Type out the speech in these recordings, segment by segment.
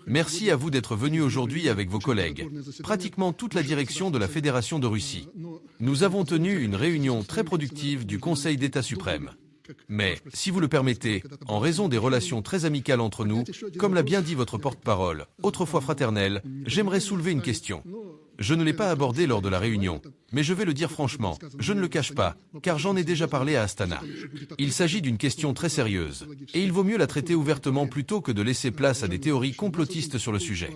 Merci à vous d'être venu aujourd'hui avec vos collègues, pratiquement toute la direction de la Fédération de Russie. Nous avons tenu une réunion très productive du Conseil d'État suprême. Mais, si vous le permettez, en raison des relations très amicales entre nous, comme l'a bien dit votre porte-parole, autrefois fraternelle, j'aimerais soulever une question. Je ne l'ai pas abordée lors de la réunion, mais je vais le dire franchement, je ne le cache pas, car j'en ai déjà parlé à Astana. Il s'agit d'une question très sérieuse, et il vaut mieux la traiter ouvertement plutôt que de laisser place à des théories complotistes sur le sujet.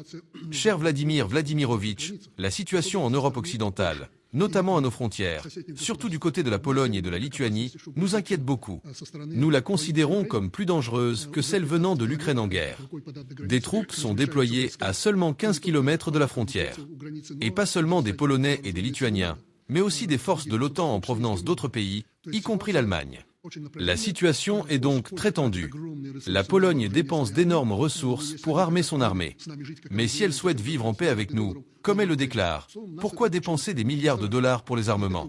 Cher Vladimir Vladimirovitch, la situation en Europe occidentale, notamment à nos frontières, surtout du côté de la Pologne et de la Lituanie, nous inquiète beaucoup. Nous la considérons comme plus dangereuse que celle venant de l'Ukraine en guerre. Des troupes sont déployées à seulement 15 km de la frontière. Et pas seulement des Polonais et des Lituaniens, mais aussi des forces de l'OTAN en provenance d'autres pays, y compris l'Allemagne. La situation est donc très tendue. La Pologne dépense d'énormes ressources pour armer son armée. Mais si elle souhaite vivre en paix avec nous, comme elle le déclare, pourquoi dépenser des milliards de dollars pour les armements?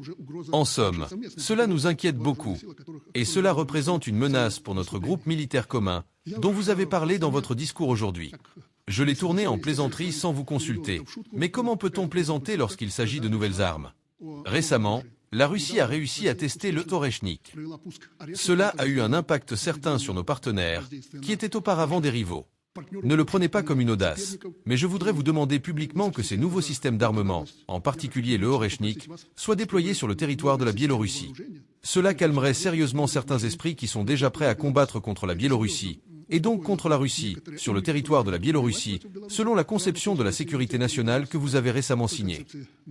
En somme, cela nous inquiète beaucoup. Et cela représente une menace pour notre groupe militaire commun, dont vous avez parlé dans votre discours aujourd'hui. Je l'ai tourné en plaisanterie sans vous consulter. Mais comment peut-on plaisanter lorsqu'il s'agit de nouvelles armes? Récemment, la Russie a réussi à tester le Oreshnik. Cela a eu un impact certain sur nos partenaires, qui étaient auparavant des rivaux. Ne le prenez pas comme une audace, mais je voudrais vous demander publiquement que ces nouveaux systèmes d'armement, en particulier le Oreshnik, soient déployés sur le territoire de la Biélorussie. Cela calmerait sérieusement certains esprits qui sont déjà prêts à combattre contre la Biélorussie, et donc contre la Russie, sur le territoire de la Biélorussie, selon la conception de la sécurité nationale que vous avez récemment signée.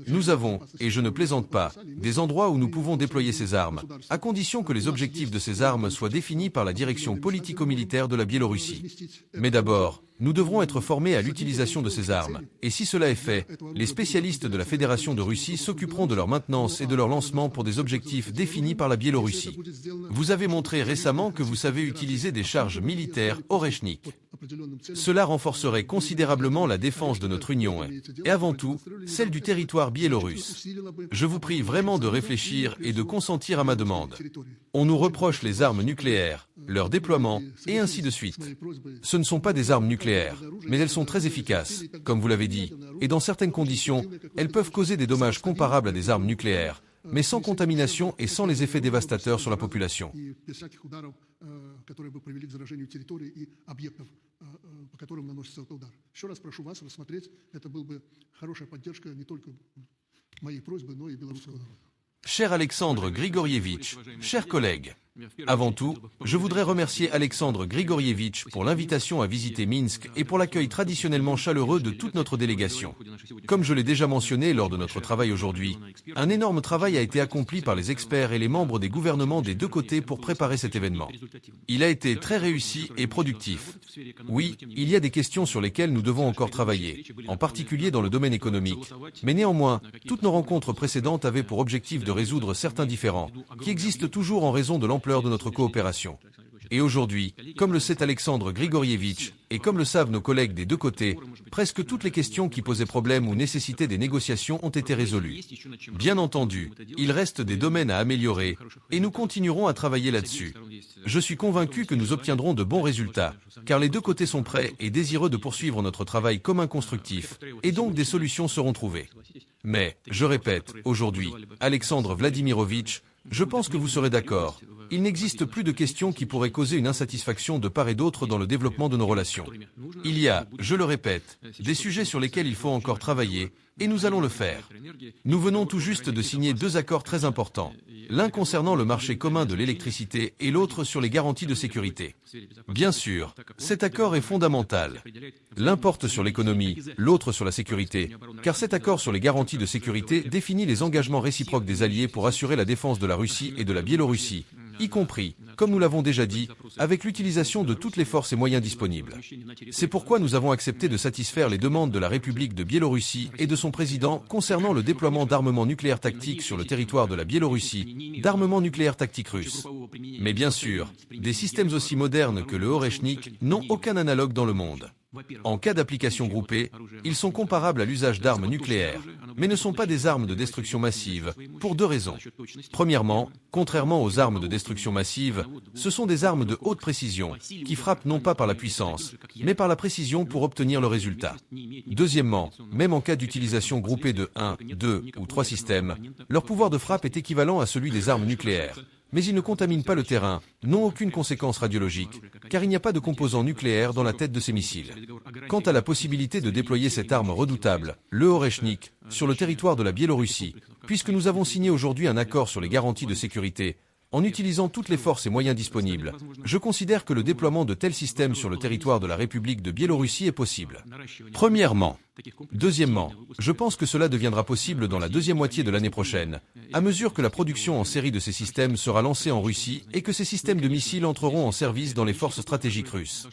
Nous avons, et je ne plaisante pas, des endroits où nous pouvons déployer ces armes, à condition que les objectifs de ces armes soient définis par la direction politico-militaire de la Biélorussie. Mais d'abord, nous devrons être formés à l'utilisation de ces armes, et si cela est fait, les spécialistes de la Fédération de Russie s'occuperont de leur maintenance et de leur lancement pour des objectifs définis par la Biélorussie. Vous avez montré récemment que vous savez utiliser des charges militaires Oreshnik. Cela renforcerait considérablement la défense de notre Union et avant tout, celle du territoire biélorusse. Je vous prie vraiment de réfléchir et de consentir à ma demande. On nous reproche les armes nucléaires, leur déploiement, et ainsi de suite. Ce ne sont pas des armes nucléaires, mais elles sont très efficaces, comme vous l'avez dit, et dans certaines conditions, elles peuvent causer des dommages comparables à des armes nucléaires, mais sans contamination et sans les effets dévastateurs sur la population. Cher Alexandre Grigorievitch, chers collègues, avant tout, je voudrais remercier Alexandre Grigorievitch pour l'invitation à visiter Minsk et pour l'accueil traditionnellement chaleureux de toute notre délégation. Comme je l'ai déjà mentionné lors de notre travail aujourd'hui, un énorme travail a été accompli par les experts et les membres des gouvernements des deux côtés pour préparer cet événement. Il a été très réussi et productif. Oui, il y a des questions sur lesquelles nous devons encore travailler, en particulier dans le domaine économique, mais néanmoins, toutes nos rencontres précédentes avaient pour objectif de résoudre certains différends, qui existent toujours en raison de l'ampleur de notre coopération. Et aujourd'hui, comme le sait Alexandre Grigorievitch, et comme le savent nos collègues des deux côtés, presque toutes les questions qui posaient problème ou nécessitaient des négociations ont été résolues. Bien entendu, il reste des domaines à améliorer, et nous continuerons à travailler là-dessus. Je suis convaincu que nous obtiendrons de bons résultats, car les deux côtés sont prêts et désireux de poursuivre notre travail commun constructif, et donc des solutions seront trouvées. Mais, je répète, aujourd'hui, Alexandre Vladimirovitch, je pense que vous serez d'accord. Il n'existe plus de questions qui pourraient causer une insatisfaction de part et d'autre dans le développement de nos relations. Il y a, je le répète, des sujets sur lesquels il faut encore travailler, et nous allons le faire. Nous venons tout juste de signer deux accords très importants, l'un concernant le marché commun de l'électricité et l'autre sur les garanties de sécurité. Bien sûr, cet accord est fondamental. L'un porte sur l'économie, l'autre sur la sécurité, car cet accord sur les garanties de sécurité définit les engagements réciproques des alliés pour assurer la défense de la Russie et de la Biélorussie, y compris, comme nous l'avons déjà dit, avec l'utilisation de toutes les forces et moyens disponibles. C'est pourquoi nous avons accepté de satisfaire les demandes de la République de Biélorussie et de son président concernant le déploiement d'armements nucléaires tactiques sur le territoire de la Biélorussie, d'armements nucléaires tactiques russes. Mais bien sûr, des systèmes aussi modernes que le Oreshnik n'ont aucun analogue dans le monde. En cas d'application groupée, ils sont comparables à l'usage d'armes nucléaires, mais ne sont pas des armes de destruction massive, pour deux raisons. Premièrement, contrairement aux armes de destruction massive, ce sont des armes de haute précision, qui frappent non pas par la puissance, mais par la précision pour obtenir le résultat. Deuxièmement, même en cas d'utilisation groupée de 1, 2 ou 3 systèmes, leur pouvoir de frappe est équivalent à celui des armes nucléaires. Mais ils ne contaminent pas le terrain, n'ont aucune conséquence radiologique, car il n'y a pas de composants nucléaires dans la tête de ces missiles. Quant à la possibilité de déployer cette arme redoutable, le Oreshnik, sur le territoire de la Biélorussie, puisque nous avons signé aujourd'hui un accord sur les garanties de sécurité, en utilisant toutes les forces et moyens disponibles, je considère que le déploiement de tels systèmes sur le territoire de la République de Biélorussie est possible. Premièrement. Deuxièmement, je pense que cela deviendra possible dans la deuxième moitié de l'année prochaine, à mesure que la production en série de ces systèmes sera lancée en Russie et que ces systèmes de missiles entreront en service dans les forces stratégiques russes.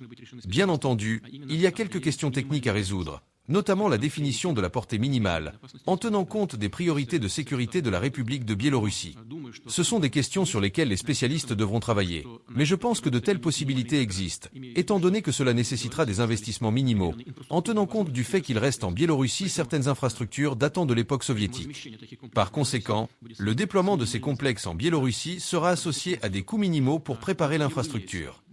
Bien entendu, il y a quelques questions techniques à résoudre, notamment la définition de la portée minimale, en tenant compte des priorités de sécurité de la République de Biélorussie. Ce sont des questions sur lesquelles les spécialistes devront travailler, mais je pense que de telles possibilités existent, étant donné que cela nécessitera des investissements minimaux, en tenant compte du fait qu'il reste en Biélorussie certaines infrastructures datant de l'époque soviétique. Par conséquent, le déploiement de ces complexes en Biélorussie sera associé à des coûts minimaux pour préparer l'infrastructure.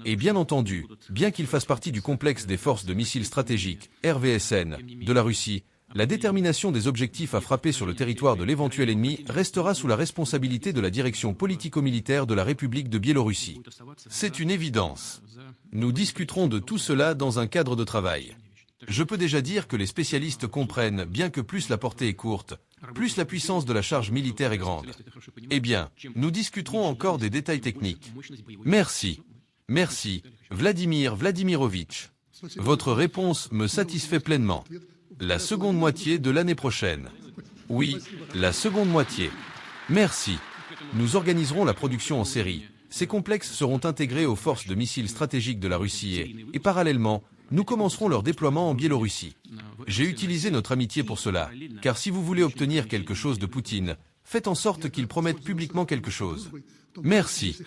Et bien entendu, bien qu'il fasse partie du complexe des forces de missiles stratégiques, RVSN, de la Russie, la détermination des objectifs à frapper sur le territoire de l'éventuel ennemi restera sous la responsabilité de la direction politico-militaire de la République de Biélorussie. C'est une évidence. Nous discuterons de tout cela dans un cadre de travail. Je peux déjà dire que les spécialistes comprennent bien que plus la portée est courte, plus la puissance de la charge militaire est grande. Eh bien, nous discuterons encore des détails techniques. Merci. Merci, Vladimir Vladimirovitch. Votre réponse me satisfait pleinement. La seconde moitié de l'année prochaine. Oui, la seconde moitié. Merci. Nous organiserons la production en série. Ces complexes seront intégrés aux forces de missiles stratégiques de la Russie et parallèlement, nous commencerons leur déploiement en Biélorussie. J'ai utilisé notre amitié pour cela, car si vous voulez obtenir quelque chose de Poutine, faites en sorte qu'il promette publiquement quelque chose. Merci.